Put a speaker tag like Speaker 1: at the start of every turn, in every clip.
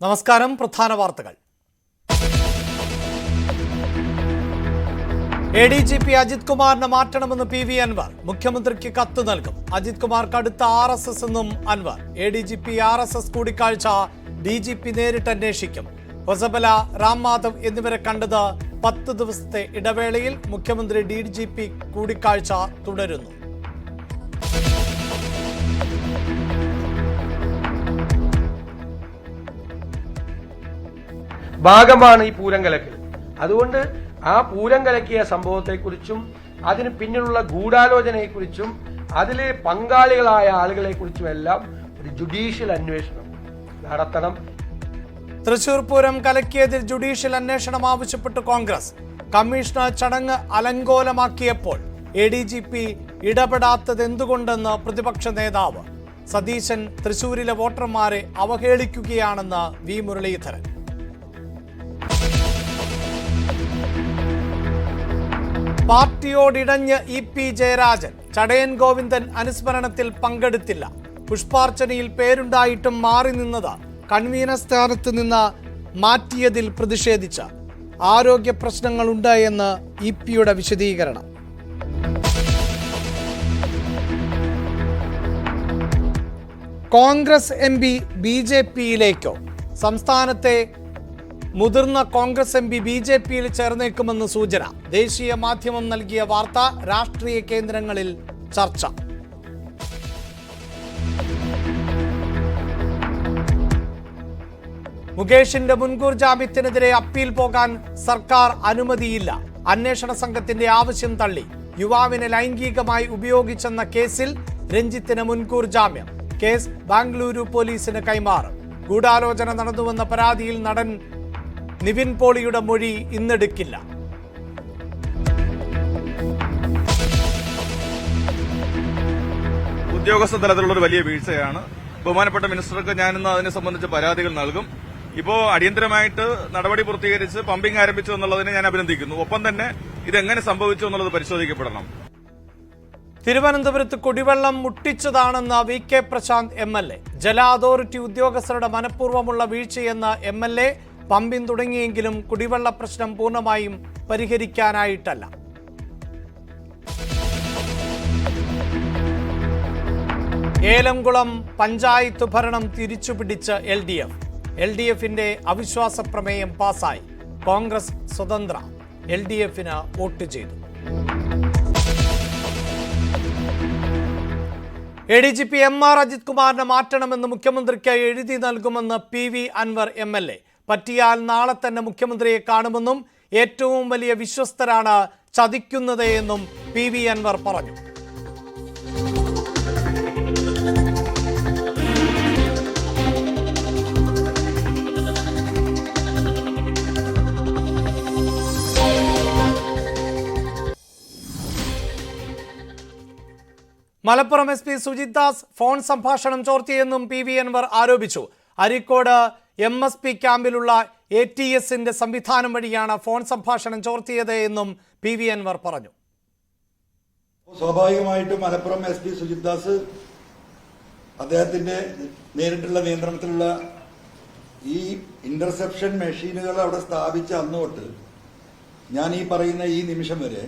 Speaker 1: നമസ്കാരം. പ്രധാന വാർത്തകൾ. ADGP അജിത് കുമാറിനെ മാറ്റണമെന്ന് PV അൻവർ. മുഖ്യമന്ത്രിക്ക് കത്ത് നൽകും. അജിത് കുമാർക്ക് അടുത്ത RSS എന്നും അൻവർ. ADGP RSS കൂടിക്കാഴ്ച DGP നേരിട്ട് അന്വേഷിക്കും. ഹൊസബല, രാം മാധവ് എന്നിവരെ കണ്ടത് 10 ദിവസത്തെ ഇടവേളയിൽ. മുഖ്യമന്ത്രി DGP കൂടിക്കാഴ്ച തുടരുന്നു.
Speaker 2: ഭാഗമാണ് ഈ പൂരം കലക്കൽ. അതുകൊണ്ട് ആ പൂരം കലക്കിയ സംഭവത്തെക്കുറിച്ചും അതിന് പിന്നിലുള്ള ഗൂഢാലോചനയെക്കുറിച്ചും അതിലെ പങ്കാളികളായ ആളുകളെക്കുറിച്ചും എല്ലാം ഒരു ജുഡീഷ്യൽ അന്വേഷണം നടത്തണം.
Speaker 1: തൃശൂർ പൂരം കലക്കിയതിൽ ജുഡീഷ്യൽ അന്വേഷണം ആവശ്യപ്പെട്ട് കോൺഗ്രസ്. കമ്മീഷണർ ചടങ്ങ് അലങ്കോലമാക്കിയപ്പോൾ ADGP ഇടപെടാത്തത് എന്തുകൊണ്ടെന്ന് പ്രതിപക്ഷ നേതാവ്. സതീശൻ തൃശൂരിലെ വോട്ടർമാരെ അവഹേളിക്കുകയാണെന്ന് V മുരളീധരൻ. പാർട്ടിയോടിടഞ്ഞ് EP ജയരാജൻ. ചടയൻ ഗോവിന്ദൻ അനുസ്മരണത്തിൽ പങ്കെടുത്തില്ല. പുഷ്പാർച്ചനയിൽ പേരുണ്ടായിട്ടും മാറി നിന്നത് കൺവീനർ സ്ഥാനത്ത് നിന്ന് മാറ്റിയതിൽ പ്രതിഷേധിച്ച ആരോഗ്യ പ്രശ്നങ്ങളുണ്ട് എന്ന് EP വിശദീകരണം. കോൺഗ്രസ് MP BJPയിലേക്കോ? സംസ്ഥാനത്തെ മുതിർന്ന കോൺഗ്രസ് MP BJPയിൽ ചേർന്നേക്കുമെന്ന് സൂചന. ദേശീയ മാധ്യമം നൽകിയ വാർത്ത. രാഷ്ട്രീയ കേന്ദ്രങ്ങളിൽ ചർച്ച. മുകേഷിന്റെ മുൻകൂർ ജാമ്യത്തിനെതിരെ അപ്പീൽ പോകാൻ സർക്കാർ അനുമതിയില്ല. അന്വേഷണ സംഘത്തിന്റെ ആവശ്യം തള്ളി. യുവാവിനെ ലൈംഗികമായി ഉപയോഗിച്ചെന്ന കേസിൽ രഞ്ജിത്തിന് മുൻകൂർ ജാമ്യം. കേസ് ബാംഗ്ലൂരു പോലീസിന് കൈമാറും. ഗൂഢാലോചന നടന്നുവെന്ന പരാതിയിൽ നടൻ നിവിൻ പോളിയുടെ മൊഴി ഇന്നെടുക്കില്ല.
Speaker 3: ഉദ്യോഗസ്ഥ തലത്തിലുള്ള ഒരു വലിയ വീഴ്ചയാണ്. ബഹുമാനപ്പെട്ട മിനിസ്റ്റർക്ക് ഞാനിന്ന് അതിനെ സംബന്ധിച്ച് പരാതികൾ നൽകും. ഇപ്പോൾ അടിയന്തരമായിട്ട് നടപടി പൂർത്തീകരിച്ച് പമ്പിംഗ് ആരംഭിച്ചു എന്നുള്ളതിനെ ഞാൻ അഭിനന്ദിക്കുന്നു. ഒപ്പം തന്നെ ഇതെങ്ങനെ സംഭവിച്ചു എന്നുള്ളത് പരിശോധിക്കപ്പെടണം.
Speaker 1: തിരുവനന്തപുരത്ത് കുടിവെള്ളം മുട്ടിച്ചതാണെന്ന് VK പ്രശാന്ത് MLA. ജല അതോറിറ്റി ഉദ്യോഗസ്ഥരുടെ മനഃപൂർവ്വമുള്ള വീഴ്ചയെന്ന് MLA. പമ്പിംഗ് തുടങ്ങിയെങ്കിലും കുടിവെള്ള പ്രശ്നം പൂർണ്ണമായും പരിഹരിക്കാനായിട്ടല്ല. ഏലംകുളം പഞ്ചായത്ത് ഭരണം തിരിച്ചുപിടിച്ച് LDF. LDFന്റെ അവിശ്വാസ പ്രമേയം പാസായി. കോൺഗ്രസ് സ്വതന്ത്ര LDFന് വോട്ട് ചെയ്തു. ADGP MR അജിത് കുമാറിനെ മാറ്റണമെന്ന് മുഖ്യമന്ത്രിക്ക് എഴുതി നൽകുമെന്ന് PV അൻവർ MLA. പറ്റിയാൽ നാളെ തന്നെ മുഖ്യമന്ത്രിയെ കാണുമെന്നും ഏറ്റവും വലിയ വിശ്വസ്തരാണ് ചതിക്കുന്നത് എന്നും PV അൻവർ പറഞ്ഞു. മലപ്പുറം SP സുജിത് ദാസ് ഫോൺ സംഭാഷണം ചോർത്തിയെന്നും PV അൻവർ ആരോപിച്ചു. അരീക്കോട് MSP ക്യാമ്പിലുള്ള ATSന്റെ സംവിധാനം വഴിയാണ് ഫോൺ സംഭാഷണം ചോർത്തിയത് എന്നും PV അൻവർ പറഞ്ഞു.
Speaker 4: സ്വാഭാവികമായിട്ടും മലപ്പുറം SP സുജിത് ദാസ് അദ്ദേഹത്തിന്റെ നേരിട്ടുള്ള നിയന്ത്രണത്തിലുള്ള ഈ ഇന്റർസെപ്ഷൻ മെഷീനുകൾ അവിടെ സ്ഥാപിച്ച അന്ന് തൊട്ട് ഞാൻ ഈ പറയുന്ന ഈ നിമിഷം വരെ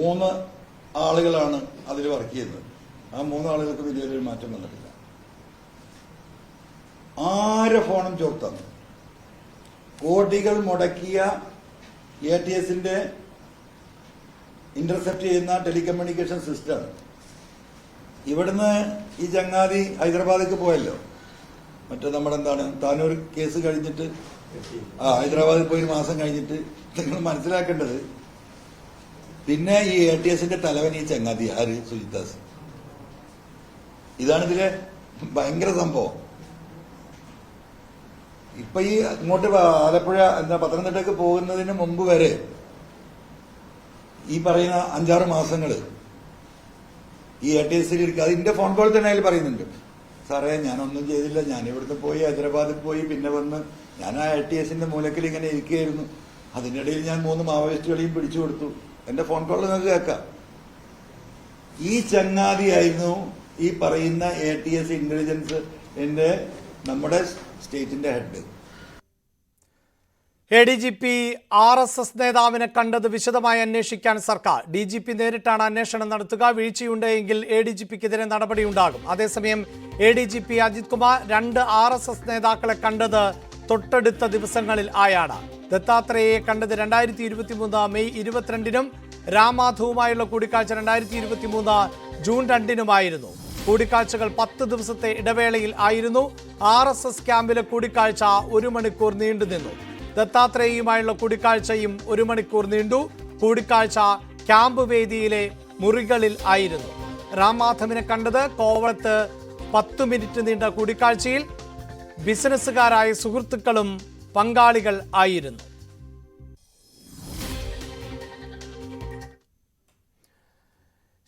Speaker 4: 3 ആളുകളാണ് അതിൽ വർക്ക് ചെയ്യുന്നത്. ആ 3 ആളുകൾക്ക് വലിയൊരു മാറ്റം വന്നിട്ടില്ല. ആരെ ഫോണും ചോർത്താന്ന്. കോടികൾ മുടക്കിയ ATSന്റെ ഇന്റർസെപ്റ്റ് ചെയ്യുന്ന ടെലികമ്മ്യൂണിക്കേഷൻ സിസ്റ്റം ഇവിടുന്ന് ഈ ചങ്ങാതി ഹൈദരാബാദിലേക്ക് പോയല്ലോ. മറ്റേ നമ്മുടെ താനൂർ കേസ് കഴിഞ്ഞിട്ട് ഹൈദരാബാദിൽ പോയി 1 മാസം കഴിഞ്ഞിട്ട് നിങ്ങൾ മനസ്സിലാക്കേണ്ടത് പിന്നെ ഈ ATSന്റെ തലവൻ ഈ ചങ്ങാതി ആര്? സുജിത് ദാസ്. ഇതാണ് ഇതിലെ ഭയങ്കര സംഭവം. ഇപ്പൊ ഈ ഇങ്ങോട്ട് ആലപ്പുഴ പത്തനംതിട്ടയ്ക്ക് പോകുന്നതിന് മുമ്പ് വരെ ഈ പറയുന്ന 5-6 മാസങ്ങള് ഈ ATSൽ ഇരിക്കുക. അതിന്റെ ഫോൺ കോൾ തന്നെ അതിൽ പറയുന്നുണ്ട്. സാറേ ഞാനൊന്നും ചെയ്തില്ല, ഞാൻ ഇവിടുന്ന് പോയി ഹൈദരാബാദിൽ പോയി പിന്നെ വന്ന് ഞാൻ ആ ATSന്റെ മൂലക്കിൽ ഇങ്ങനെ ഇരിക്കുകയായിരുന്നു. അതിന്റെ ഇടയിൽ ഞാൻ 3 മാവോയിസ്റ്റുകളെയും പിടിച്ചു കൊടുത്തു. എന്റെ ഫോൺ കോൾ നിങ്ങൾക്ക് കേൾക്കാം. ഈ ചങ്ങാതിയായിരുന്നു ഈ പറയുന്ന ATS ഇന്റലിജൻസ് നമ്മുടെ സ്റ്റേറ്റിന്റെ ഹെഡ്.
Speaker 1: ADGP RSS നേതാവിനെ കണ്ടത് വിശദമായി അന്വേഷിക്കാൻ സർക്കാർ. DGP നേരിട്ടാണ് അന്വേഷണം നടത്തുക. വീഴ്ചയുണ്ടെങ്കിൽ ADGPക്കെതിരെ നടപടിയുണ്ടാകും. അതേസമയം ADGP അജിത് കുമാർ 2 RSS നേതാക്കളെ കണ്ടത് തൊട്ടടുത്ത ദിവസങ്ങളിൽ ആയാണ്. ദത്താത്രേയയെ കണ്ടത് 2023 മെയ് 22-നും രാമാധവുമായുള്ള കൂടിക്കാഴ്ച 2023 ജൂൺ 2-നുമായിരുന്നു. കൂടിക്കാഴ്ചകൾ 10 ദിവസത്തെ ഇടവേളയിൽ ആയിരുന്നു. RSS ക്യാമ്പിലെ കൂടിക്കാഴ്ച 1 മണിക്കൂർ നീണ്ടുനിന്നു. ദത്താത്രേയയുമായുള്ള കൂടിക്കാഴ്ചയും 1 മണിക്കൂർ നീണ്ടു. കൂടിക്കാഴ്ച ക്യാമ്പ് വേദിയിലെ മുറികളിൽ ആയിരുന്നു. രാംമാധവിനെ കണ്ടത് കോവളത്ത് 10 മിനിറ്റ് നീണ്ട കൂടിക്കാഴ്ചയിൽ ബിസിനസ്സുകാരായ സുഹൃത്തുക്കളും പങ്കാളികൾ ആയിരുന്നു.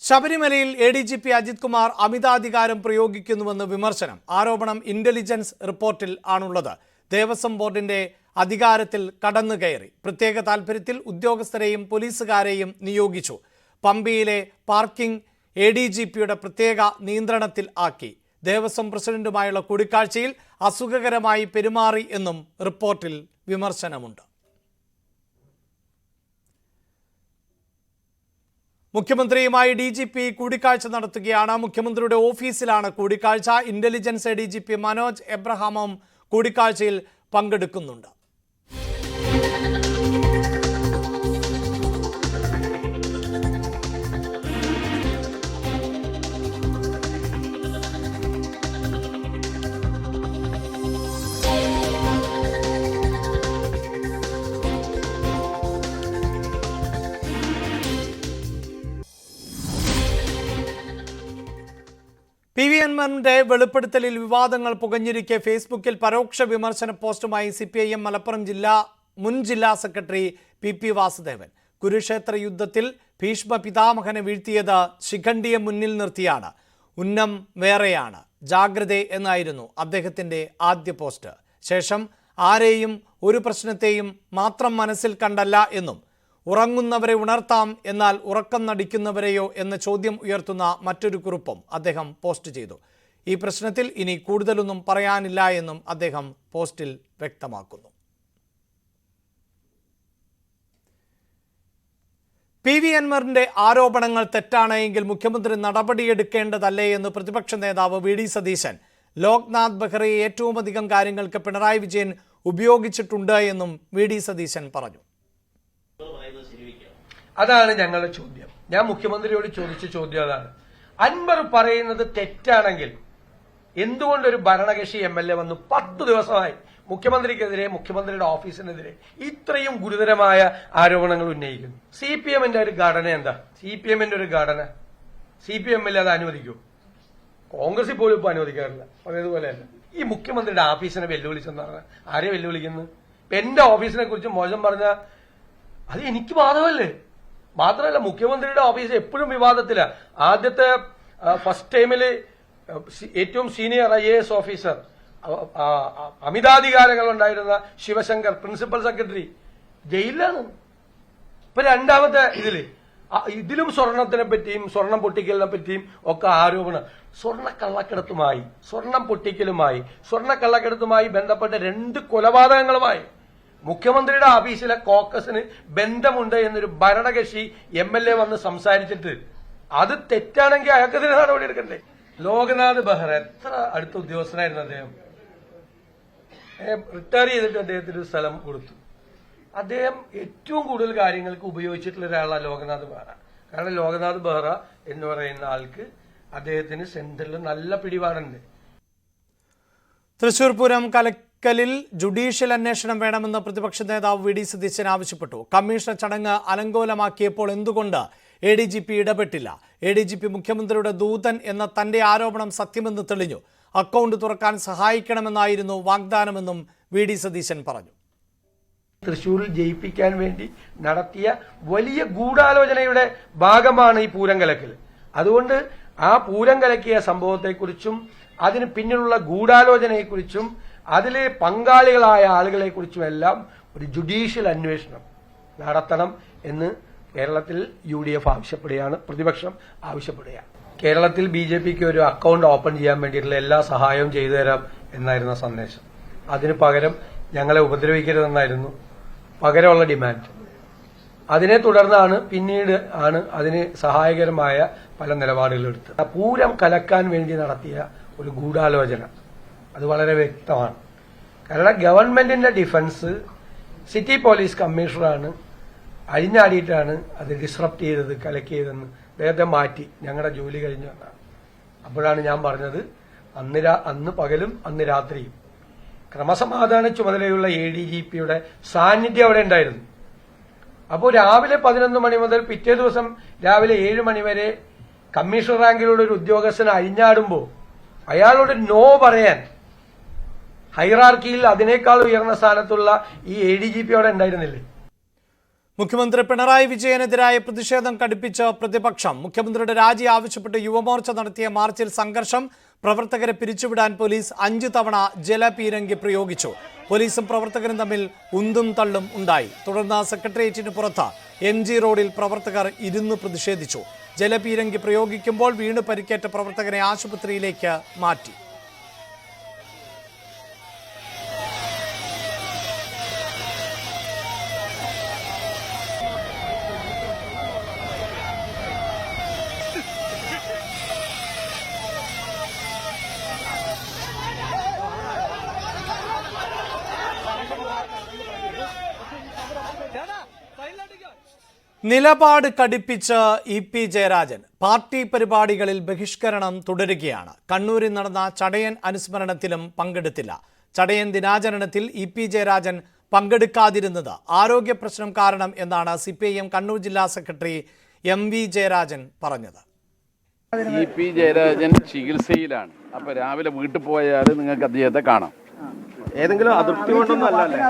Speaker 1: ശബരിമലയിൽ ADGP അജിത് കുമാർ അമിതാധികാരം പ്രയോഗിക്കുന്നുവെന്ന് വിമർശനം. ആരോപണം ഇന്റലിജൻസ് റിപ്പോർട്ടിൽ ആണുള്ളത്. ദേവസ്വം ബോർഡിന്റെ അധികാരത്തിൽ കടന്നുകയറി. പ്രത്യേക താൽപര്യത്തിൽ ഉദ്യോഗസ്ഥരെയും പോലീസുകാരെയും നിയോഗിച്ചു. പമ്പയിലെ പാർക്കിംഗ് ADGPയുടെ പ്രത്യേക നിയന്ത്രണത്തിൽ ആക്കി. ദേവസ്വം പ്രസിഡന്റുമായുള്ള കൂടിക്കാഴ്ചയിൽ അസുഖകരമായി പെരുമാറി എന്നും റിപ്പോർട്ടിൽ വിമർശനമുണ്ട്. മുഖ്യമന്ത്രിയുമായി DGP കൂടിക്കാഴ്ച നടത്തുകയാണ്. മുഖ്യമന്ത്രിയുടെ ഓഫീസിലാണ് കൂടിക്കാഴ്ച. ഇന്റലിജൻസ് ADGP മനോജ് എബ്രഹാമും കൂടിക്കാഴ്ചയിൽ പങ്കെടുക്കുന്നുണ്ട്. PV അൻവറിന്റെ വെളിപ്പെടുത്തലിൽ വിവാദങ്ങൾ പുകഞ്ഞിരിക്കെ ഫേസ്ബുക്കിൽ പരോക്ഷ വിമർശന പോസ്റ്റുമായി CPIM മലപ്പുറം മുൻ ജില്ലാ സെക്രട്ടറി PP വാസുദേവൻ. കുരുക്ഷേത്ര യുദ്ധത്തിൽ ഭീഷ്മ പിതാമഹനെ വീഴ്ത്തിയത് ശിഖണ്ഡിയെ മുന്നിൽ നിർത്തിയാണ്. ഉന്നം വേറെയാണ്, ജാഗ്രത എന്നായിരുന്നു അദ്ദേഹത്തിന്റെ ആദ്യ പോസ്റ്റ്. ശേഷം ആരെയും ഒരു പ്രശ്നത്തെയും മാത്രം മനസ്സിൽ കണ്ടല്ല എന്നും ഉറങ്ങുന്നവരെ ഉണർത്താം എന്നാൽ ഉറക്കം നടിക്കുന്നവരെയോ എന്ന ചോദ്യം ഉയർത്തുന്ന മറ്റൊരു കുറിപ്പും അദ്ദേഹം പോസ്റ്റ് ചെയ്തു. ഈ പ്രശ്നത്തിൽ ഇനി കൂടുതലൊന്നും പറയാനില്ല എന്നും അദ്ദേഹം പോസ്റ്റിൽ വ്യക്തമാക്കുന്നു. PV അൻവറിന്റെ ആരോപണങ്ങൾ തെറ്റാണ് എങ്കിൽ മുഖ്യമന്ത്രി നടപടിയെടുക്കേണ്ടതല്ലേ എന്ന് പ്രതിപക്ഷ നേതാവ് VD സതീശൻ. ലോക്നാഥ് ബെഹ്റയെ ഏറ്റവും അധികം കാര്യങ്ങൾക്ക് പിണറായി വിജയൻ ഉപയോഗിച്ചിട്ടുണ്ട് എന്നും VD സതീശൻ പറഞ്ഞു.
Speaker 2: അതാണ് ഞങ്ങളുടെ ചോദ്യം. ഞാൻ മുഖ്യമന്ത്രിയോട് ചോദിച്ച ചോദ്യം അതാണ്. അൻവർ പറയുന്നത് തെറ്റാണെങ്കിൽ എന്തുകൊണ്ടൊരു ഭരണകക്ഷി MLA വന്നു 10 ദിവസമായി മുഖ്യമന്ത്രിക്കെതിരെ, മുഖ്യമന്ത്രിയുടെ ഓഫീസിനെതിരെ ഇത്രയും ഗുരുതരമായ ആരോപണങ്ങൾ ഉന്നയിക്കുന്നു? CPMന്റെ ഒരു ഘടന എന്താ? CPMന്റെ ഒരു ഘടന CPMൽ അത് അനുവദിക്കൂ? കോൺഗ്രസിൽ പോലും ഇപ്പൊ അനുവദിക്കാറില്ല. അതേതുപോലെയല്ല. ഈ മുഖ്യമന്ത്രിയുടെ ഓഫീസിനെ വെല്ലുവിളിച്ചെന്നാണ്. ആരെ വെല്ലുവിളിക്കുന്നു? എന്റെ ഓഫീസിനെ കുറിച്ച് മോശം പറഞ്ഞ അത് എനിക്ക് ബാധകമല്ലേ? മാത്രമല്ല, മുഖ്യമന്ത്രിയുടെ ഓഫീസ് എപ്പോഴും വിവാദത്തില. ആദ്യത്തെ ഫസ്റ്റ് ടൈമില് ഏറ്റവും സീനിയർ IAS ഓഫീസർ, അമിതാധികാരങ്ങൾ ഉണ്ടായിരുന്ന ശിവശങ്കർ, പ്രിൻസിപ്പൽ സെക്രട്ടറി, ജയിലിലാണ്. ഇപ്പൊ രണ്ടാമത്തെ ഇതിലും സ്വർണത്തിനെ പറ്റിയും സ്വർണം പൊട്ടിക്കലിനെ പറ്റിയും ഒക്കെ ആരോപണം. സ്വർണ്ണക്കള്ളക്കടത്തുമായി, സ്വർണം പൊട്ടിക്കലുമായി, സ്വർണ്ണക്കള്ളക്കടത്തുമായി ബന്ധപ്പെട്ട 2 കൊലപാതകങ്ങളുമായി മുഖ്യമന്ത്രിയുടെ ഓഫീസിലെ കോക്കസിന് ബന്ധമുണ്ട് എന്നൊരു ഭരണകക്ഷി MLA വന്ന് സംസാരിച്ചിട്ട് അത് തെറ്റാണെങ്കിൽ അയാൾക്കെതിരെ നടപടി എടുക്കണ്ടേ? ലോക്നാഥ് ബെഹ്റ എത്ര അടുത്ത ഉദ്യോഗസ്ഥനായിരുന്നു അദ്ദേഹം. റിട്ടയർ ചെയ്തിട്ട് അദ്ദേഹത്തിന് ഒരു സ്ഥലം കൊടുത്തു. അദ്ദേഹം ഏറ്റവും കൂടുതൽ കാര്യങ്ങൾക്ക് ഉപയോഗിച്ചിട്ടുള്ള ഒരാളാണ് ലോക്നാഥ് ബെഹ്റ. കാരണം ലോക്നാഥ് ബെഹ്റ എന്ന് പറയുന്ന ആൾക്ക് അദ്ദേഹത്തിന് സെന്ററിൽ നല്ല പിടിപാടുണ്ട്.
Speaker 1: തൃശൂർ പൂരം കലക്കലിൽ ജുഡീഷ്യൽ അന്വേഷണം വേണമെന്ന് പ്രതിപക്ഷ നേതാവ് VD സതീശൻ ആവശ്യപ്പെട്ടു. കമ്മീഷൻ ചടങ്ങ് അലങ്കോലമാക്കിയപ്പോൾ എന്തുകൊണ്ട് ADGP ഇടപെട്ടില്ല? ADGP മുഖ്യമന്ത്രിയുടെ ദൂതൻ എന്ന തന്റെ ആരോപണം സത്യമെന്ന് തെളിഞ്ഞു. അക്കൗണ്ട് തുറക്കാൻ സഹായിക്കണമെന്നായിരുന്നു വാഗ്ദാനമെന്നും VD സതീശൻ പറഞ്ഞു.
Speaker 2: തൃശ്ശൂരിൽ ജയിപ്പിക്കാൻ വേണ്ടി നടത്തിയ വലിയ ഗൂഢാലോചനയുടെ ഭാഗമാണ് ഈ പൂരം കലക്കൽ. അതുകൊണ്ട് ആ പൂരം കലക്കിയ സംഭവത്തെക്കുറിച്ചും അതിന് പിന്നിലുള്ള ഗൂഢാലോചനയെക്കുറിച്ചും അതിലെ പങ്കാളികളായ ആളുകളെക്കുറിച്ചും എല്ലാം ഒരു ജുഡീഷ്യൽ അന്വേഷണം നടത്തണം എന്ന് കേരളത്തിൽ UDF ആവശ്യപ്പെടുകയാണ്, പ്രതിപക്ഷം ആവശ്യപ്പെടുകയാണ്. കേരളത്തിൽ BJPക്ക് ഒരു അക്കൗണ്ട് ഓപ്പൺ ചെയ്യാൻ വേണ്ടിയിട്ടുള്ള എല്ലാ സഹായവും ചെയ്തു തരാം എന്നായിരുന്ന സന്ദേശം. അതിന് പകരം ഞങ്ങളെ ഉപദ്രവിക്കരുതെന്നായിരുന്നു പകരമുള്ള ഡിമാൻഡ്. അതിനെ തുടർന്നാണ് പിന്നീട് അതിന് സഹായകരമായ പല നിലപാടുകളെടുത്തത്. പൂരം കലക്കാൻ വേണ്ടി നടത്തിയ ഒരു ഗൂഢാലോചന അത് വളരെ വ്യക്തമാണ്. കാരണം ഗവൺമെന്റിന്റെ ഡിഫൻസ് സിറ്റി പോലീസ് കമ്മീഷണറാണ് അഴിഞ്ഞാടിയിട്ടാണ് അത് ഡിസ്റപ്റ്റ് ചെയ്തത്, കലക്കിയതെന്ന് അദ്ദേഹത്തെ മാറ്റി ഞങ്ങളുടെ ജോലി കഴിഞ്ഞു എന്നാണ്. അപ്പോഴാണ് ഞാൻ പറഞ്ഞത് അന്ന് പകലും അന്ന് രാത്രിയും ക്രമസമാധാന ചുമതലയുള്ള ADGPയുടെ സാന്നിധ്യം അവിടെ ഉണ്ടായിരുന്നു. അപ്പോൾ രാവിലെ 11 മണി മുതൽ പിറ്റേ ദിവസം രാവിലെ 7 മണി വരെ കമ്മീഷണർ റാങ്കിലുള്ള ഒരു ഉദ്യോഗസ്ഥന് അഴിഞ്ഞാടുമ്പോൾ അയാളോട് നോ പറയാൻ ഹൈറാർക്കിയിൽ അതിനേക്കാൾ ഉയർന്ന സ്ഥാനത്തുള്ള ഈ ADGP അവിടെ ഉണ്ടായിരുന്നില്ലേ?
Speaker 1: മുഖ്യമന്ത്രി പിണറായി വിജയനെതിരായ പ്രതിഷേധം കടുപ്പിച്ച് പ്രതിപക്ഷം. മുഖ്യമന്ത്രിയുടെ രാജി ആവശ്യപ്പെട്ട് യുവമോർച്ച നടത്തിയ മാർച്ചിൽ സംഘർഷം. പ്രവർത്തകരെ പിരിച്ചുവിടാൻ പോലീസ് 5 തവണ ജലപീരങ്കി പ്രയോഗിച്ചു. പോലീസും പ്രവർത്തകരും തമ്മിൽ ഉന്തും തള്ളും ഉണ്ടായി. തുടർന്ന് സെക്രട്ടേറിയറ്റിന് പുറത്ത് MG റോഡിൽ പ്രവർത്തകർ ഇരുന്ന് പ്രതിഷേധിച്ചു. ജലപീരങ്കി പ്രയോഗിക്കുമ്പോൾ വീണ് പരിക്കേറ്റ പ്രവർത്തകരെ ആശുപത്രിയിലേക്ക് മാറ്റി. നിലപാട് കടുപ്പിച്ച് EP ജയരാജൻ. പാർട്ടി പരിപാടികളിൽ ബഹിഷ്കരണം തുടരുകയാണ്. കണ്ണൂരിൽ നടന്ന ചടയൻ അനുസ്മരണത്തിലും പങ്കെടുത്തില്ല. ചടയൻ ദിനാചരണത്തിൽ EP ജയരാജൻ പങ്കെടുക്കാതിരുന്നത് ആരോഗ്യ പ്രശ്നം കാരണം എന്നാണ് CPIM കണ്ണൂർ ജില്ലാ സെക്രട്ടറി MV ജയരാജൻ പറഞ്ഞത്.
Speaker 5: EP ജയരാജൻ ചികിത്സയിലാണ്. അപ്പൊ രാവിലെ വീട്ടിൽ പോയാൽ നിങ്ങൾക്ക് അദ്ദേഹത്തെ കാണാം.
Speaker 6: ഏതെങ്കിലും അതിർത്തി കൊണ്ടൊന്നും അല്ലല്ലേ?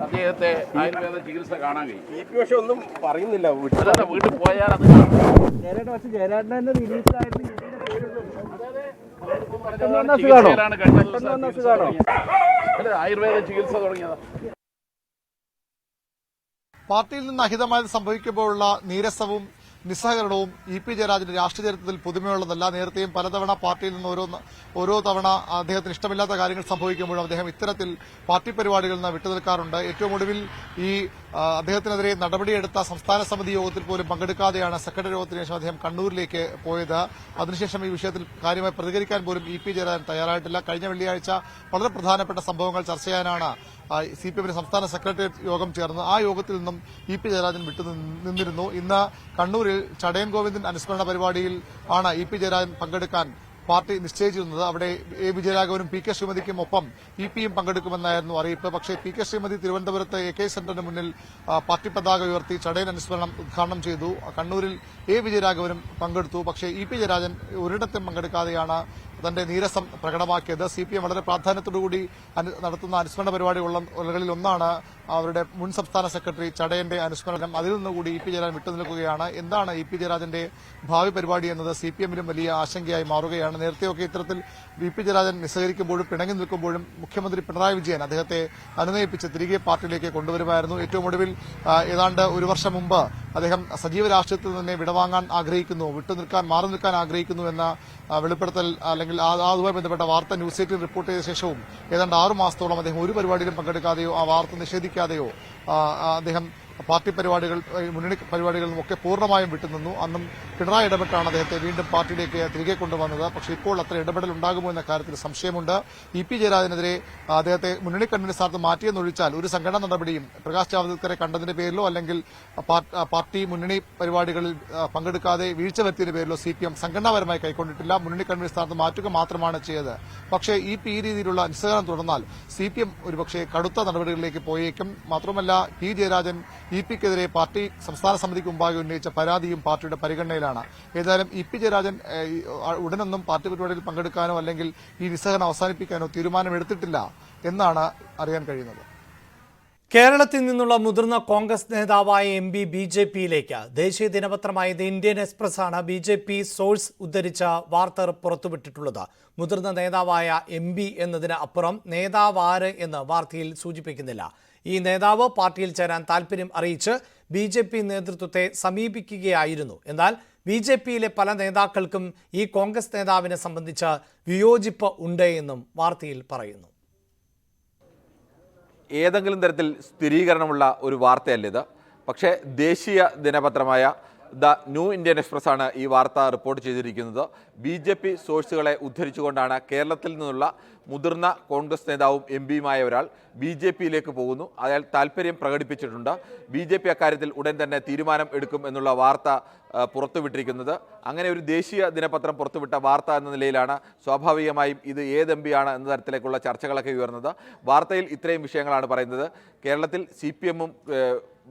Speaker 5: അദ്ദേഹത്തെ ആയുർവേദ ചികിത്സ കാണാൻ കഴിയും.
Speaker 6: പക്ഷെ ഒന്നും പറയുന്നില്ല.
Speaker 5: വീട്ടിൽ പോയാൽ അത് കാണാം. ചികിത്സയിലാണ് കഴിഞ്ഞ ദിവസം ആയുർവേദ ചികിത്സ തുടങ്ങിയത്.
Speaker 7: പാർട്ടിയിൽ നിന്ന് അഹിതമായത് സംഭവിക്കുമ്പോഴുള്ള നീരസവും നിസ്സഹകരണവും EP ജയരാജന്റെ രാഷ്ട്രീയ ചരിത്രത്തിൽ പുതുമയുള്ളതല്ല. നേരത്തെയും പലതവണ പാർട്ടിയിൽ നിന്ന് ഓരോ തവണ അദ്ദേഹത്തിന് ഇഷ്ടമില്ലാത്ത കാര്യങ്ങൾ സംഭവിക്കുമ്പോഴും അദ്ദേഹം ഇത്തരത്തിൽ പാർട്ടി പരിപാടികളിൽ നിന്ന് വിട്ടുനിൽക്കാറുണ്ട്. ഏറ്റവും ഒടുവിൽ ഈ അദ്ദേഹത്തിനെതിരെ നടപടിയെടുത്ത സംസ്ഥാന സമിതി യോഗത്തിൽ പോലും പങ്കെടുക്കാതെയാണ് സെക്രട്ടറി യോഗത്തിന് ശേഷം അദ്ദേഹം കണ്ണൂരിലേക്ക് പോയത്. അതിനുശേഷം ഈ വിഷയത്തിൽ കാര്യമായി പ്രതികരിക്കാൻ പോലും EP ജയരാജൻ തയ്യാറായിട്ടില്ല. കഴിഞ്ഞ വെള്ളിയാഴ്ച വളരെ പ്രധാനപ്പെട്ട സംഭവങ്ങൾ ചർച്ച ചെയ്യാനാണ് CPM സംസ്ഥാന സെക്രട്ടേറിയറ്റ് യോഗം ചേർന്ന്. ആ യോഗത്തിൽ നിന്നും EP ജയരാജൻ വിട്ടുനിന്നിരുന്നു. ഇന്ന് കണ്ണൂരിൽ ചടയൻ ഗോവിന്ദൻ അനുസ്മരണ പരിപാടിയിൽ ആണ് EP ജയരാജൻ പങ്കെടുക്കാൻ പാർട്ടി നിശ്ചയിച്ചിരുന്നത്. അവിടെ A വിജയരാഘവനും PK ശ്രീമതിക്കും ഒപ്പം EPയും പങ്കെടുക്കുമെന്നായിരുന്നു അറിയിപ്പ്. പക്ഷേ PK ശ്രീമതി തിരുവനന്തപുരത്ത് AK സെന്ററിന് മുന്നിൽ പാർട്ടി പതാക ഉയർത്തി ചടയൻ അനുസ്മരണം ഉദ്ഘാടനം ചെയ്തു. കണ്ണൂരിൽ A വിജയരാഘവനും പങ്കെടുത്തു. പക്ഷേ EP ജയരാജൻ ഒരിടത്തും പങ്കെടുക്കാതെയാണ് തന്റെ നീരസം പ്രകടമാക്കിയത്. CPM വളരെ പ്രാധാന്യത്തോടുകൂടി നടത്തുന്ന അനുസ്മരണ പരിപാടികളിൽ ഒന്നാണ് അവരുടെ മുൻ സംസ്ഥാന സെക്രട്ടറി ചടയന്റെ അനുസ്മരണം. അതിൽ നിന്നുകൂടി EP ജയരാജൻ വിട്ടുനിൽക്കുകയാണ്. എന്താണ് EP ജയരാജന്റെ ഭാവി പരിപാടി എന്നത് CPMലും വലിയ ആശങ്കയായി മാറുകയാണ്. നേരത്തെയൊക്കെ ഇത്തരത്തിൽ EP ജയരാജൻ നിസ്സഹകരിക്കുമ്പോഴും പിണങ്ങി നിൽക്കുമ്പോഴും മുഖ്യമന്ത്രി പിണറായി വിജയൻ അദ്ദേഹത്തെ അനുനയിപ്പിച്ച് തിരികെ പാർട്ടിയിലേക്ക് കൊണ്ടുവരുമായിരുന്നു. ഏറ്റവും ഒടുവിൽ ഏതാണ്ട് ഒരു വർഷം മുമ്പ് അദ്ദേഹം സജീവ രാഷ്ട്രീയത്തിൽ തന്നെ വിടവാങ്ങാൻ ആഗ്രഹിക്കുന്നു, മാറി നിൽക്കാൻ ആഗ്രഹിക്കുന്നു എന്ന വെളിപ്പെടുത്തൽ അല്ലെങ്കിൽ അതുമായി ബന്ധപ്പെട്ട വാർത്ത ന്യൂസ് 18 റിപ്പോർട്ട് ചെയ്ത ശേഷവും ഏതാണ്ട് 6 മാസത്തോളം അദ്ദേഹം ഒരു പരിപാടിയിലും പങ്കെടുക്കാതെയോ ആ വാർത്ത നിഷേധിക്കാതെയോ അദ്ദേഹം പാർട്ടി പരിപാടികൾ, മുന്നണി പരിപാടികളിൽ നിന്നൊക്കെ പൂർണ്ണമായും വിട്ടുനിന്നു. അന്നും പിണറായി ഇടപെട്ടാണ് അദ്ദേഹത്തെ വീണ്ടും പാർട്ടിയിലേക്ക് തിരികെ കൊണ്ടുവന്നത്. പക്ഷേ ഇപ്പോൾ അത്ര ഇടപെടൽ ഉണ്ടാകുമോ എന്ന കാര്യത്തിൽ സംശയമുണ്ട്. EP ജയരാജനെതിരെ അദ്ദേഹത്തെ മുന്നണി കൺവീനർ സ്ഥാനത്ത് മാറ്റിയെന്നൊഴിച്ചാൽ ഒരു സംഘടനാ നടപടിയും പ്രകാശ് ജാവ്ദേക്കറെ കണ്ടതിന്റെ പേരിലോ അല്ലെങ്കിൽ പാർട്ടി മുന്നണി പരിപാടികളിൽ പങ്കെടുക്കാതെ വീഴ്ച വരുത്തിയതിന്റെ പേരിലോ CPM സംഘടനാപരമായി കൈക്കൊണ്ടിട്ടില്ല. മുന്നണി കൺവീനർ സ്ഥാനത്ത് മാറ്റുക മാത്രമാണ് ചെയ്തത്. പക്ഷേ ഈ രീതിയിലുള്ള നിസ്സഹകരണം തുടർന്നാൽ CPM ഒരുപക്ഷെ കടുത്ത നടപടികളിലേക്ക് പോയേക്കും. മാത്രമല്ല P ജയരാജൻ EP-ക്കെതിരെ പാർട്ടി സംസ്ഥാന സമിതിക്ക് മുമ്പാകെ ഉന്നയിച്ച പരാതിയും പാർട്ടിയുടെ പരിഗണനയിലാണ്. ഏതായാലും EP ജയരാജൻ ഉടനൊന്നും പാർട്ടി പരിപാടിയിൽ പങ്കെടുക്കാനോ അല്ലെങ്കിൽ ഈ നിസ്സഹകരണം അവസാനിപ്പിക്കാനോ തീരുമാനമെടുത്തിട്ടില്ല എന്നാണ് അറിയാൻ കഴിയുന്നത്.
Speaker 1: കേരളത്തിൽ നിന്നുള്ള മുതിർന്ന കോൺഗ്രസ് നേതാവായ MB BJP-യിലേക്ക്. ദേശീയ ദിനപത്രമായ ദി ഇന്ത്യൻ എക്സ്പ്രസ് ആണ് BJP സോഴ്സ് ഉദ്ധരിച്ച വാർത്ത പുറത്തുവിട്ടിട്ടുള്ളത്. മുതിർന്ന നേതാവായ MB എന്നതിന് അപ്പുറം നേതാവാര് എന്ന് വാർത്തയിൽ സൂചിപ്പിക്കുന്നില്ല. ഈ നേതാവ് പാർട്ടിയിൽ ചേരാൻ താൽപര്യം അറിയിച്ച് BJP നേതൃത്വത്തെ സമീപിക്കുകയായിരുന്നു. എന്നാൽ BJPയിലെ പല നേതാക്കൾക്കും ഈ കോൺഗ്രസ് നേതാവിനെ സംബന്ധിച്ച് വിയോജിപ്പ് ഉണ്ട് എന്നും വാർത്തയിൽ പറയുന്നു.
Speaker 8: ഏതെങ്കിലും തരത്തിൽ സ്ഥിരീകരണമുള്ള ഒരു വാർത്തയല്ലിത്. പക്ഷേ ദേശീയ ദിനപത്രമായ ദ ന്യൂ ഇന്ത്യൻ എക്സ്പ്രസ് ആണ് ഈ വാർത്ത റിപ്പോർട്ട് ചെയ്തിരിക്കുന്നത്. BJP സോഴ്സുകളെ ഉദ്ധരിച്ചുകൊണ്ടാണ് കേരളത്തിൽ നിന്നുള്ള മുതിർന്ന കോൺഗ്രസ് നേതാവും MPയുമായ ഒരാൾ BJPയിലേക്ക് പോകുന്നു. അയാൾ താല്പര്യം പ്രകടിപ്പിച്ചിട്ടുണ്ട്. BJP അക്കാര്യത്തിൽ ഉടൻ തന്നെ തീരുമാനം എടുക്കും എന്നുള്ള വാർത്ത പുറത്തുവിട്ടിരിക്കുന്നത്. അങ്ങനെ ഒരു ദേശീയ ദിനപത്രം പുറത്തുവിട്ട വാർത്ത എന്ന നിലയിലാണ് സ്വാഭാവികമായും ഇത് ഏത് MPയാണ് എന്ന തരത്തിലേക്കുള്ള ചർച്ചകളൊക്കെ ഉയർന്നത്. വാർത്തയിൽ ഇത്രയും വിഷയങ്ങളാണ് പറയുന്നത്. കേരളത്തിൽ CPMഉം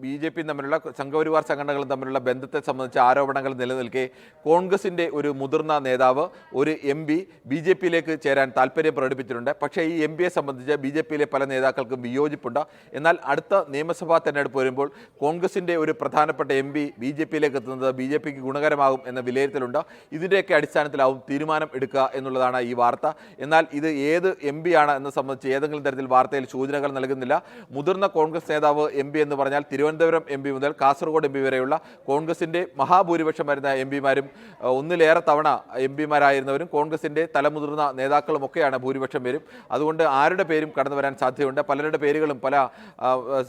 Speaker 8: BJPയും തമ്മിലുള്ള സംഘപരിവാർ സംഘടനകളും തമ്മിലുള്ള ബന്ധത്തെ സംബന്ധിച്ച ആരോപണങ്ങൾ നിലനിൽക്കെ കോൺഗ്രസിൻ്റെ ഒരു മുതിർന്ന നേതാവ് ഒരു MP BJPയിലേക്ക് ചേരാൻ താല്പര്യം പ്രകടിപ്പിച്ചിട്ടുണ്ട്. പക്ഷേ ഈ MPയെ സംബന്ധിച്ച് BJPയിലെ പല നേതാക്കൾക്കും വിയോജിപ്പുണ്ട്. എന്നാൽ അടുത്ത നിയമസഭാ തെരഞ്ഞെടുപ്പ് വരുമ്പോൾ കോൺഗ്രസിൻ്റെ ഒരു പ്രധാനപ്പെട്ട MP BJPയിലേക്ക് എത്തുന്നത് BJPക്ക് ഗുണകരമാകും എന്ന വിലയിരുത്തലുണ്ട്. ഇതിൻ്റെയൊക്കെ അടിസ്ഥാനത്തിലാവും തീരുമാനം എടുക്കുക എന്നുള്ളതാണ് ഈ വാർത്ത. എന്നാൽ ഇത് ഏത് MPയാണ് എന്ന സംബന്ധിച്ച് ഏതെങ്കിലും തരത്തിൽ വാർത്തയിൽ സൂചനകൾ നൽകുന്നില്ല. മുതിർന്ന കോൺഗ്രസ് നേതാവ് MP എന്ന് പറഞ്ഞാൽ തിരുവനന്തപുരം MP മുതൽ കാസർഗോഡ് MP വരെയുള്ള കോൺഗ്രസിൻ്റെ മഹാഭൂരിപക്ഷം വരുന്ന MPമാരും ഒന്നിലേറെ തവണ MPമാരായിരുന്നവരും കോൺഗ്രസിൻ്റെ തലമുതിർന്ന നേതാക്കളുമൊക്കെയാണ് ഭൂരിപക്ഷം പേരും. അതുകൊണ്ട് ആരുടെ പേരും കടന്നു വരാൻ സാധ്യതയുണ്ട്. പലരുടെ പേരുകളും പല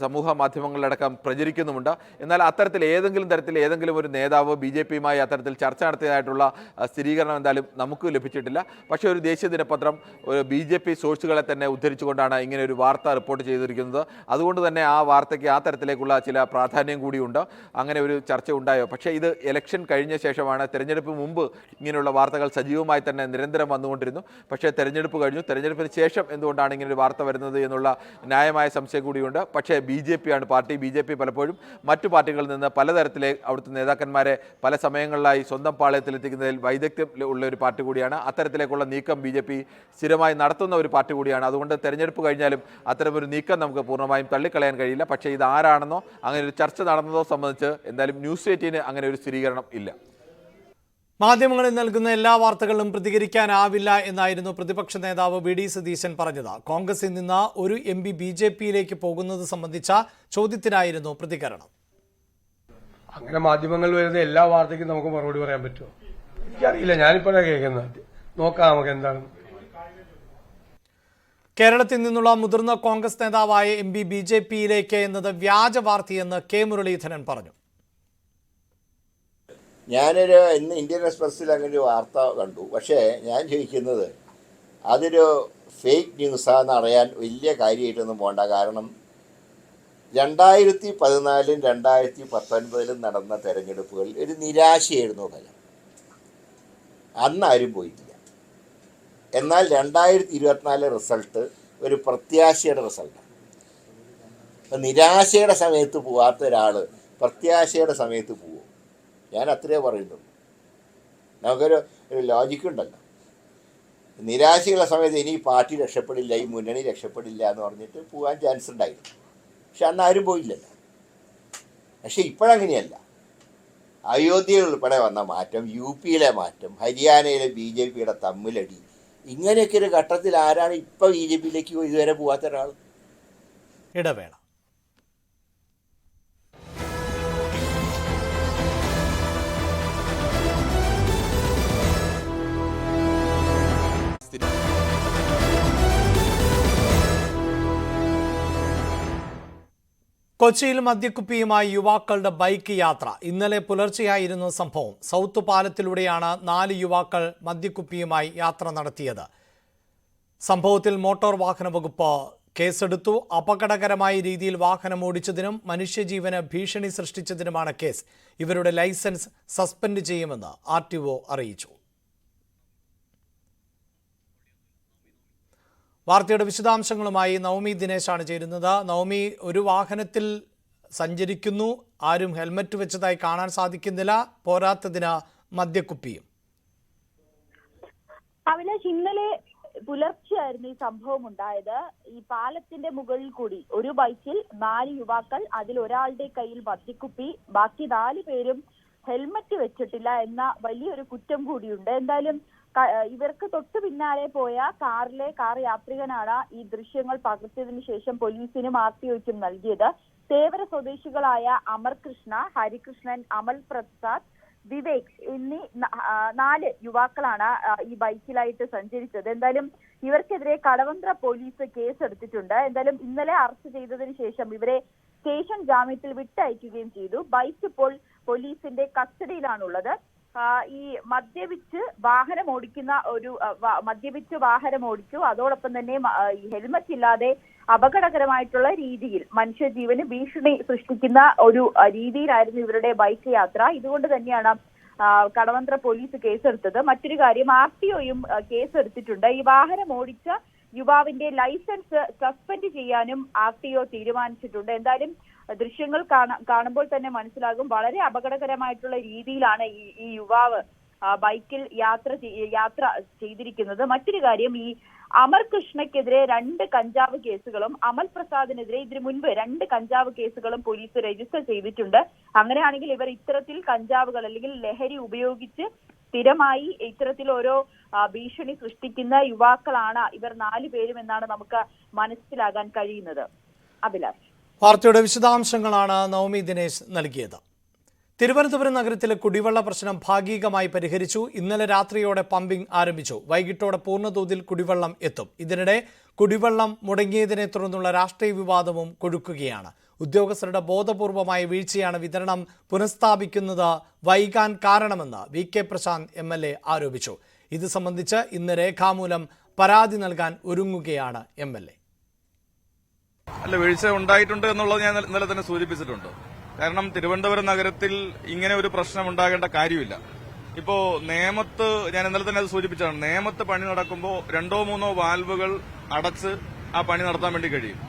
Speaker 8: സമൂഹ മാധ്യമങ്ങളിലടക്കം പ്രചരിക്കുന്നുമുണ്ട്. എന്നാൽ അത്തരത്തിൽ ഏതെങ്കിലും തരത്തിൽ ഏതെങ്കിലും ഒരു നേതാവ് BJPയുമായി അത്തരത്തിൽ ചർച്ച നടത്തിയതായിട്ടുള്ള സ്ഥിരീകരണം എന്തായാലും നമുക്ക് ലഭിച്ചിട്ടില്ല. പക്ഷേ ഒരു ദേശീയ ദിനപത്രം BJP സോഴ്സുകളെ തന്നെ ഉദ്ധരിച്ചുകൊണ്ടാണ് ഇങ്ങനെ ഒരു വാർത്ത റിപ്പോർട്ട് ചെയ്തിരിക്കുന്നത്. അതുകൊണ്ട് തന്നെ ആ വാർത്തയ്ക്ക് ആ തരത്തിലേക്കുള്ള ചില പ്രാധാന്യം കൂടിയുണ്ട്. അങ്ങനെ ഒരു ചർച്ച ഉണ്ടായോ? പക്ഷേ ഇത് ഇലക്ഷൻ കഴിഞ്ഞ ശേഷമാണ്. തെരഞ്ഞെടുപ്പ് മുമ്പ് ഇങ്ങനെയുള്ള വാർത്തകൾ സജീവമായി തന്നെ നിരന്തരം വന്നുകൊണ്ടിരുന്നു. പക്ഷേ തെരഞ്ഞെടുപ്പ് കഴിഞ്ഞു. തെരഞ്ഞെടുപ്പിന് ശേഷം എന്തുകൊണ്ടാണ് ഇങ്ങനെ ഒരു വാർത്ത വരുന്നത് എന്നുള്ള ന്യായമായ സംശയം കൂടിയുണ്ട്. പക്ഷേ BJPയാണ് പാർട്ടി. BJP പലപ്പോഴും മറ്റു പാർട്ടികളിൽ നിന്ന് പലതരത്തിലെ അവിടുത്തെ നേതാക്കന്മാരെ പല സമയങ്ങളിലായി സ്വന്തം പാളയത്തിലെത്തിക്കുന്നതിൽ വൈദഗ്ധ്യം ഉള്ള ഒരു പാർട്ടി കൂടിയാണ്. അത്തരത്തിലേക്കുള്ള നീക്കം BJP സ്ഥിരമായി നടത്തുന്ന ഒരു പാർട്ടി കൂടിയാണ്. അതുകൊണ്ട് തെരഞ്ഞെടുപ്പ് കഴിഞ്ഞാലും അത്തരമൊരു നീക്കം നമുക്ക് പൂർണ്ണമായും തള്ളിക്കളയാൻ കഴിയില്ല. പക്ഷേ ഇത് ആരാണെന്നോ അങ്ങനെ ഒരു ചർച്ച നടന്നതോ സംബന്ധിച്ച് എന്തായാലും ന്യൂസ് 18 അങ്ങനെ ഒരു സ്ഥിരീകരണം ഇല്ല.
Speaker 1: മാധ്യമങ്ങളിൽ നൽകുന്ന എല്ലാ വാർത്തകളിലും പ്രതികരിക്കാനാവില്ല എന്നായിരുന്നു പ്രതിപക്ഷ നേതാവ് VD സതീശൻ പറഞ്ഞത്. കോൺഗ്രസിൽ നിന്ന് ഒരു MP BJPയിലേക്ക് പോകുന്നത് സംബന്ധിച്ച ചോദ്യത്തിനായിരുന്നു പ്രതികരണം.
Speaker 2: അങ്ങനെ മാധ്യമങ്ങളിൽ വരുന്ന എല്ലാ വാർത്തയ്ക്കും നമുക്ക് മറുപടി പറയാൻ പറ്റുമോ? എനിക്കറിയില്ല. ഞാനിപ്പോഴാണ് കേൾക്കുന്നത്. നോക്കാം നമുക്ക് എന്താണ്.
Speaker 1: കേരളത്തിൽ നിന്നുള്ള മുതിർന്ന കോൺഗ്രസ് നേതാവായ MP BJPയിലേക്ക് എന്നത് വ്യാജ വാർത്തയെന്ന് K മുരളീധരൻ പറഞ്ഞു.
Speaker 9: ഇന്ന് ഇന്ത്യൻ എക്സ്പ്രസ്സിൽ അങ്ങനെ ഒരു വാർത്ത കണ്ടു. പക്ഷേ ഞാൻ ചോദിക്കുന്നത് അതൊരു ഫേക്ക് ന്യൂസാന്ന് അറിയാൻ വലിയ കാര്യമായിട്ടൊന്നും പോകണ്ട. കാരണം 2014 2019 നടന്ന തെരഞ്ഞെടുപ്പുകളിൽ ഒരു നിരാശയായിരുന്നു ഫലം. അന്നാരും പോയിട്ടില്ല. എന്നാൽ 2024 റിസൾട്ട് ഒരു പ്രത്യാശയുടെ റിസൾട്ടാണ്. അപ്പം നിരാശയുടെ സമയത്ത് പോവാത്ത ഒരാൾ പ്രത്യാശയുടെ സമയത്ത് പോവും. ഞാൻ അത്രയേ പറയുന്നുള്ളൂ. നമുക്കൊരു ലോജിക്കുണ്ടല്ലോ. നിരാശയുള്ള സമയത്ത് ഇനി പാർട്ടി രക്ഷപ്പെടില്ല, ഈ മുന്നണി രക്ഷപ്പെടില്ല എന്ന് പറഞ്ഞിട്ട് പോകാൻ ചാൻസ് ഉണ്ടായിരുന്നു. പക്ഷെ അന്ന് ആരും പോയില്ലല്ലോ. പക്ഷെ ഇപ്പോഴങ്ങനെയല്ല. അയോധ്യ ഉൾപ്പെടെ വന്ന മാറ്റം, UPയിലെ മാറ്റം, ഹരിയാനയിലെ BJPയുടെ തമ്മിലടി, ഇങ്ങനെയൊക്കെ ഒരു ഘട്ടത്തിൽ ആരാണ് ഇപ്പം BJPയിലേക്ക് ഇതുവരെ പോകാത്ത ഒരാൾ?
Speaker 1: ഇടവേള. കൊച്ചിയിൽ മദ്യക്കുപ്പിയുമായി യുവാക്കളുടെ ബൈക്ക് യാത്ര. ഇന്നലെ പുലർച്ചെയായിരുന്നു സംഭവം. സൗത്ത് പാലത്തിലൂടെയാണ് 4 യുവാക്കൾ മദ്യക്കുപ്പിയുമായി യാത്ര നടത്തിയത്. സംഭവത്തിൽ മോട്ടോർ വാഹന വകുപ്പ് കേസെടുത്തു. അപകടകരമായ രീതിയിൽ വാഹനം ഓടിച്ചതിനും മനുഷ്യജീവന് ഭീഷണി സൃഷ്ടിച്ചതിനുമാണ് കേസ്. ഇവരുടെ ലൈസൻസ് സസ്പെൻഡ് ചെയ്യുമെന്ന് RTO അറിയിച്ചു. വാർത്തയുടെ വിശദാംശങ്ങളുമായി നവമി ദിനേശാണ് ചേരുന്നത്. നവമി, ഒരു വാഹനത്തിൽ സഞ്ചരിക്കുന്നു, ആരും ഹെൽമറ്റ് വെച്ചതായി കാണാൻ സാധിക്കുന്നില്ല, പോരാത്തതിന് മദ്യക്കുപ്പിയും.
Speaker 10: അവിനാശ്, ഇന്നലെ പുലർച്ചെയായിരുന്നു ഈ സംഭവം ഉണ്ടായത്. ഈ പാലത്തിന്റെ മുകളിൽ കൂടി ഒരു ബൈക്കിൽ 4 യുവാക്കൾ, അതിൽ ഒരാളുടെ കയ്യിൽ മദ്യക്കുപ്പി, ബാക്കി 4 പേരും ഹെൽമറ്റ് വെച്ചിട്ടില്ല എന്ന വലിയൊരു കുറ്റം കൂടിയുണ്ട്. എന്തായാലും ഇവർക്ക് തൊട്ടു പിന്നാലെ പോയ കാർ യാത്രികനാണ് ഈ ദൃശ്യങ്ങൾ പകർത്തിയതിനു ശേഷം പോലീസിനും RTOയ്ക്കും നൽകിയത്. തേവര സ്വദേശികളായ അമർ കൃഷ്ണ, ഹരികൃഷ്ണൻ, അമൽ പ്രസാദ്, വിവേക് എന്നീ 4 യുവാക്കളാണ് ഈ ബൈക്കിലായിട്ട് സഞ്ചരിച്ചത്. എന്തായാലും ഇവർക്കെതിരെ കടവന്ത്ര പോലീസ് കേസെടുത്തിട്ടുണ്ട്. എന്തായാലും ഇന്നലെ അറസ്റ്റ് ചെയ്തതിനു ശേഷം ഇവരെ സ്റ്റേഷൻ ജാമ്യത്തിൽ വിട്ടയക്കുകയും ചെയ്തു. ബൈക്ക് ഇപ്പോൾ പോലീസിന്റെ കസ്റ്റഡിയിലാണുള്ളത്. ഈ മദ്യപിച്ച് വാഹനം ഓടിച്ചു, അതോടൊപ്പം തന്നെ ഹെൽമറ്റ് ഇല്ലാതെ അപകടകരമായിട്ടുള്ള രീതിയിൽ മനുഷ്യജീവന് ഭീഷണി സൃഷ്ടിക്കുന്ന ഒരു രീതിയിലായിരുന്നു ഇവരുടെ ബൈക്ക് യാത്ര. ഇതുകൊണ്ട് തന്നെയാണ് കടവന്ത്ര പോലീസ് കേസെടുത്തത്. മറ്റൊരു കാര്യം, RTOയും കേസെടുത്തിട്ടുണ്ട്. ഈ വാഹനം ഓടിച്ച യുവാവിന്റെ ലൈസൻസ് സസ്പെൻഡ് ചെയ്യാനും RTO തീരുമാനിച്ചിട്ടുണ്ട്. എന്തായാലും ദൃശ്യങ്ങൾ കാണുമ്പോൾ തന്നെ മനസ്സിലാകും വളരെ അപകടകരമായിട്ടുള്ള രീതിയിലാണ് ഈ യുവാവ് ബൈക്കിൽ യാത്ര ചെയ്തിരിക്കുന്നത്. മറ്റൊരു കാര്യം, ഈ അമർ കൃഷ്ണയ്ക്കെതിരെ 2 കഞ്ചാവ് കേസുകളും അമൽ പ്രസാദിനെതിരെ ഇതിനു മുൻപ് 2 കഞ്ചാവ് കേസുകളും പോലീസ് രജിസ്റ്റർ ചെയ്തിട്ടുണ്ട്. അങ്ങനെയാണെങ്കിൽ ഇവർ ഇത്തരത്തിൽ കഞ്ചാവുകൾ അല്ലെങ്കിൽ ലഹരി ഉപയോഗിച്ച് സ്ഥിരമായി ഇത്തരത്തിൽ ഓരോ ഭീഷണി സൃഷ്ടിക്കുന്ന യുവാക്കളാണ് ഇവർ 4 പേരും എന്നാണ് നമുക്ക് മനസ്സിലാകാൻ കഴിയുന്നത്. അഭിലാഷ്,
Speaker 1: വാർത്തയുടെ വിശദാംശങ്ങളാണ് നവമി ദിനേശ് നൽകിയത്. തിരുവനന്തപുരം നഗരത്തിലെ കുടിവെള്ള പ്രശ്നം ഭാഗികമായി പരിഹരിച്ചു. ഇന്നലെ രാത്രിയോടെ പമ്പിംഗ് ആരംഭിച്ചു. വൈകിട്ടോടെ പൂർണ്ണതോതിൽ കുടിവെള്ളം എത്തും. ഇതിനിടെ കുടിവെള്ളം മുടങ്ങിയതിനെ തുടർന്നുള്ള രാഷ്ട്രീയ വിവാദവും കൊഴുക്കുകയാണ്. ഉദ്യോഗസ്ഥരുടെ ബോധപൂർവമായ വീഴ്ചയാണ് വിതരണം പുനഃസ്ഥാപിക്കുന്നത് വൈകാൻ കാരണമെന്ന് VK പ്രശാന്ത് MLA ആരോപിച്ചു. ഇത് സംബന്ധിച്ച് ഇന്ന് രേഖാമൂലം പരാതി നൽകാൻ ഒരുങ്ങുകയാണ് MLA.
Speaker 3: അല്ല, വീഴ്ച ഉണ്ടായിട്ടുണ്ട് എന്നുള്ളത് ഞാൻ ഇന്നലെ തന്നെ സൂചിപ്പിച്ചിട്ടുണ്ട്. കാരണം തിരുവനന്തപുരം നഗരത്തിൽ ഇങ്ങനെ ഒരു പ്രശ്നം ഉണ്ടാകേണ്ട കാര്യമില്ല. ഇപ്പോ നേമത്ത്, ഞാൻ ഇന്നലെ തന്നെ അത് സൂചിപ്പിച്ചതാണ്, നേമത്ത് പണി നടക്കുമ്പോൾ 2-3 വാൽവുകൾ അടച്ച് ആ പണി നടത്താൻ വേണ്ടി കഴിയും.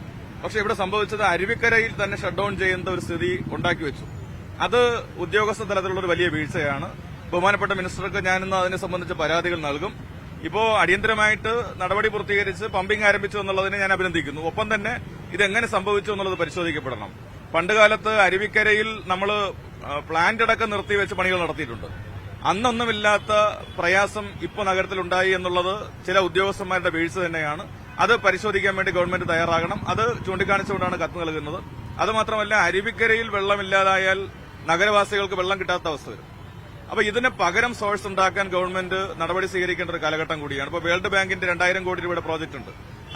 Speaker 3: പക്ഷെ ഇവിടെ സംഭവിച്ചത് അരുവിക്കരയിൽ തന്നെ ഷട്ട് ഡൌൺ ചെയ്യുന്ന ഒരു സ്ഥിതി ഉണ്ടാക്കി വെച്ചു. അത് ഉദ്യോഗസ്ഥ തലത്തിലുള്ള ഒരു വലിയ വീഴ്ചയാണ്. ബഹുമാനപ്പെട്ട മിനിസ്റ്റർക്ക് ഞാനിന്ന് അതിനെ സംബന്ധിച്ച് പരാതികൾ നൽകും. ഇപ്പോ അടിയന്തരമായിട്ട് നടപടി പൂർത്തീകരിച്ച് പമ്പിംഗ് ആരംഭിച്ചു എന്നുള്ളതിനെ ഞാൻ അഭിനന്ദിക്കുന്നു. ഒപ്പം തന്നെ ഇതെങ്ങനെ സംഭവിച്ചു എന്നുള്ളത് പരിശോധിക്കപ്പെടണം. പണ്ടുകാലത്ത് അരുവിക്കരയിൽ നമ്മൾ പ്ലാന്റ് അടക്കം നിർത്തിവെച്ച് പണികൾ നടത്തിയിട്ടുണ്ട്. അന്നൊന്നുമില്ലാത്ത പ്രയാസം ഇപ്പോൾ നഗരത്തിലുണ്ടായി എന്നുള്ളത് ചില ഉദ്യോഗസ്ഥന്മാരുടെ വീഴ്ച തന്നെയാണ്. അത് പരിശോധിക്കാൻ വേണ്ടി ഗവൺമെന്റ് തയ്യാറാകണം. അത് ചൂണ്ടിക്കാണിച്ചുകൊണ്ടാണ് കത്ത് നൽകുന്നത്. അതുമാത്രമല്ല, അരുവിക്കരയിൽ വെള്ളമില്ലാതായാൽ നഗരവാസികൾക്ക് വെള്ളം കിട്ടാത്ത അവസ്ഥ വരും. അപ്പൊ ഇതിന് പകരം സോഴ്സ് ഉണ്ടാക്കാൻ ഗവൺമെന്റ് നടപടി സ്വീകരിക്കേണ്ട ഒരു കാലഘട്ടം കൂടിയാണ്. ഇപ്പോൾ വേൾഡ് ബാങ്കിന്റെ 2000 കോടി രൂപയുടെ പ്രോജക്ട് ഉണ്ട്.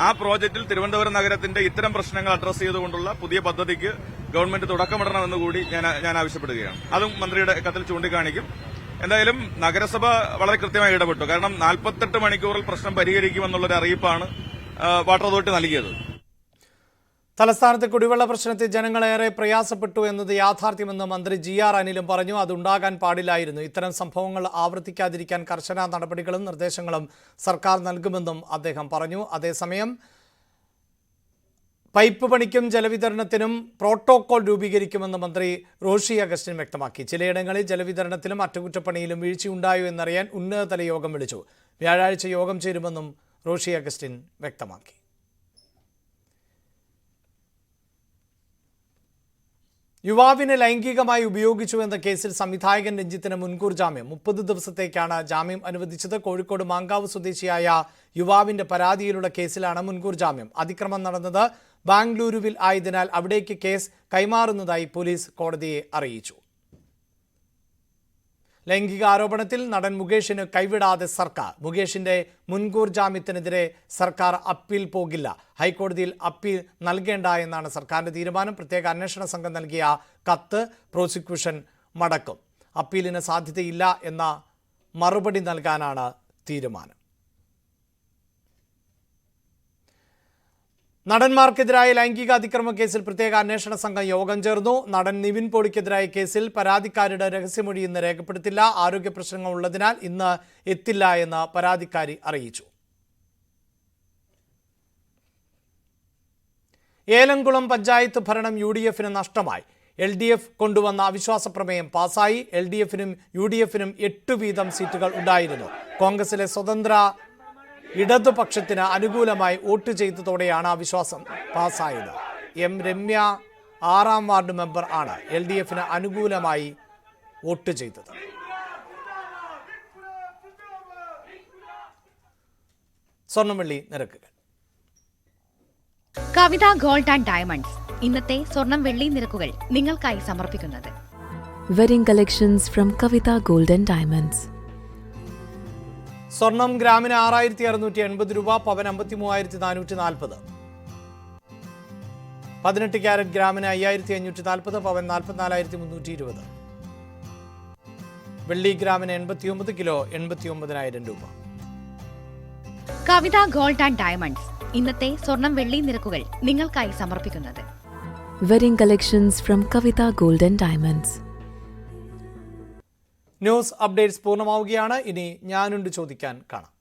Speaker 3: ആ പ്രോജക്റ്റിൽ തിരുവനന്തപുരം നഗരത്തിന്റെ ഇത്തരം പ്രശ്നങ്ങൾ അഡ്രസ് ചെയ്തുകൊണ്ടുള്ള പുതിയ പദ്ധതിക്ക് ഗവൺമെന്റ് തുടക്കമിടണമെന്ന് കൂടി ഞാൻ ആവശ്യപ്പെടുകയാണ്. അതും മന്ത്രിയുടെ കത്തിൽ ചൂണ്ടിക്കാണിക്കും. എന്തായാലും നഗരസഭ വളരെ കൃത്യമായി ഇടപെട്ടു. കാരണം 48 മണിക്കൂറിൽ പ്രശ്നം പരിഹരിക്കുമെന്നുള്ളൊരു അറിയിപ്പാണ് വാട്ടർ അതോറിറ്റി നൽകിയത്.
Speaker 1: തലസ്ഥാനത്തെ കുടിവെള്ള പ്രശ്നത്തിൽ ജനങ്ങളേറെ പ്രയാസപ്പെട്ടു എന്നത് യാഥാർത്ഥ്യമെന്ന് മന്ത്രി GR അനിലും പറഞ്ഞു. അതുണ്ടാകാൻ പാടില്ലായിരുന്നു. ഇത്തരം സംഭവങ്ങൾ ആവർത്തിക്കാതിരിക്കാൻ കർശന നടപടികളും നിർദ്ദേശങ്ങളും സർക്കാർ നൽകുമെന്നും അദ്ദേഹം പറഞ്ഞു. അതേസമയം പൈപ്പ് പണിക്കും ജലവിതരണത്തിനും പ്രോട്ടോകോൾ രൂപീകരിക്കുമെന്ന് മന്ത്രി റോഷി അഗസ്റ്റിൻ വ്യക്തമാക്കി. ചിലയിടങ്ങളിൽ ജലവിതരണത്തിലും അറ്റകുറ്റപ്പണിയിലും വീഴ്ചയുണ്ടായോ എന്നറിയാൻ ഉന്നതതല യോഗം വിളിച്ചു. വ്യാഴാഴ്ച യോഗം ചേരുമെന്നും റോഷി അഗസ്റ്റിൻ വ്യക്തമാക്കി. യുവാവിനെ ലൈംഗികമായി ഉപയോഗിച്ചുവെന്ന കേസിൽ സംവിധായകൻ രഞ്ജിത്തിന് മുൻകൂർ ജാമ്യം. 30 ദിവസത്തേക്കാണ് ജാമ്യം അനുവദിച്ചത്. കോഴിക്കോട് മാങ്കാവ് സ്വദേശിയായ യുവാവിന്റെ പരാതിയിലുള്ള കേസിലാണ് മുൻകൂർ ജാമ്യം. അതിക്രമം നടന്നത് ബാംഗ്ലൂരുവിൽ ആയതിനാൽ അവിടേക്ക് കേസ് കൈമാറുന്നതായി പോലീസ് കോടതിയെ അറിയിച്ചു. ലൈംഗിക ആരോപണത്തിൽ നടൻ മുകേഷിന് കൈവിടാതെ സർക്കാർ. മുകേഷിന്റെ മുൻകൂർ ജാമ്യത്തിനെതിരെ സർക്കാർ അപ്പീൽ പോകില്ല. ഹൈക്കോടതിയിൽ അപ്പീൽ നൽകേണ്ട എന്നാണ് സർക്കാരിന്റെ തീരുമാനം. പ്രത്യേക അന്വേഷണ സംഘം നൽകിയ കത്ത് പ്രോസിക്യൂഷൻ മടക്കും. അപ്പീലിന് സാധ്യതയില്ല എന്ന മറുപടി നൽകാനാണ് തീരുമാനം. നടന്മാർക്കെതിരായ ലൈംഗിക അതിക്രമ കേസിൽ പ്രത്യേക അന്വേഷണ സംഘം യോഗം ചേർന്നു. നടൻ നിവിൻ പോളിക്കെതിരായ കേസിൽ പരാതിക്കാരുടെ രഹസ്യമൊഴി ഇന്ന് രേഖപ്പെടുത്തില്ല. ആരോഗ്യ പ്രശ്നങ്ങൾ ഉള്ളതിനാൽ ഇന്ന് എത്തില്ല എന്ന് പരാതിക്കാരി അറിയിച്ചു. ഏലംകുളം പഞ്ചായത്ത് ഭരണം UDFന് നഷ്ടമായി. LDF കൊണ്ടുവന്ന അവിശ്വാസ പ്രമേയം പാസായി. LDFനും UDFനും 8 വീതം സീറ്റുകൾ ഉണ്ടായിരുന്നു. കോൺഗ്രസിലെ സ്വതന്ത്ര ഇടതുപക്ഷത്തിന് അനുകൂലമായി വോട്ട് ചെയ്തതോടെയാണ് അവിശ്വാസം പാസായത്. M രമ്യ 6ാം വാർഡ് മെമ്പർ ആണ് LDFന് അനുകൂലമായി വോട്ട് ചെയ്തത്. സ്വർണ്ണവെള്ളി നിരക്കുകൾ.
Speaker 11: കവിത ഗോൾഡ് ആൻഡ് ഡയമണ്ട്സ് ഇന്നത്തെ സ്വർണം വെള്ളി നിരക്കുകൾ നിങ്ങൾക്കായി സമർപ്പിക്കുന്നത് Wedding collections from Kavita Gold and Diamonds.
Speaker 1: സ്വർണം ഗ്രാമിന് 6680 രൂപ, പവൻ 53440. 18 ക്യാരറ്റ് ഗ്രാമിന് 5540, പവൻ 44320. വെള്ളി ഗ്രാമിന് 89, കിലോ 89,000 രൂപ.
Speaker 12: കവിത ഗോൾഡ് ആൻഡ് ഡയമണ്ട്സ് ഇന്നത്തെ സ്വർണം വെള്ളി നിരക്കുകൾ നിങ്ങൾക്കായി സമർപ്പിക്കുന്നത്.
Speaker 11: Wedding collections from Kavita Gold and Diamonds.
Speaker 1: News updates പൂർണ്ണമാവുകയാണ്. ഇനി ഞാനുണ്ട് ചോദിക്കാൻ കാണാം.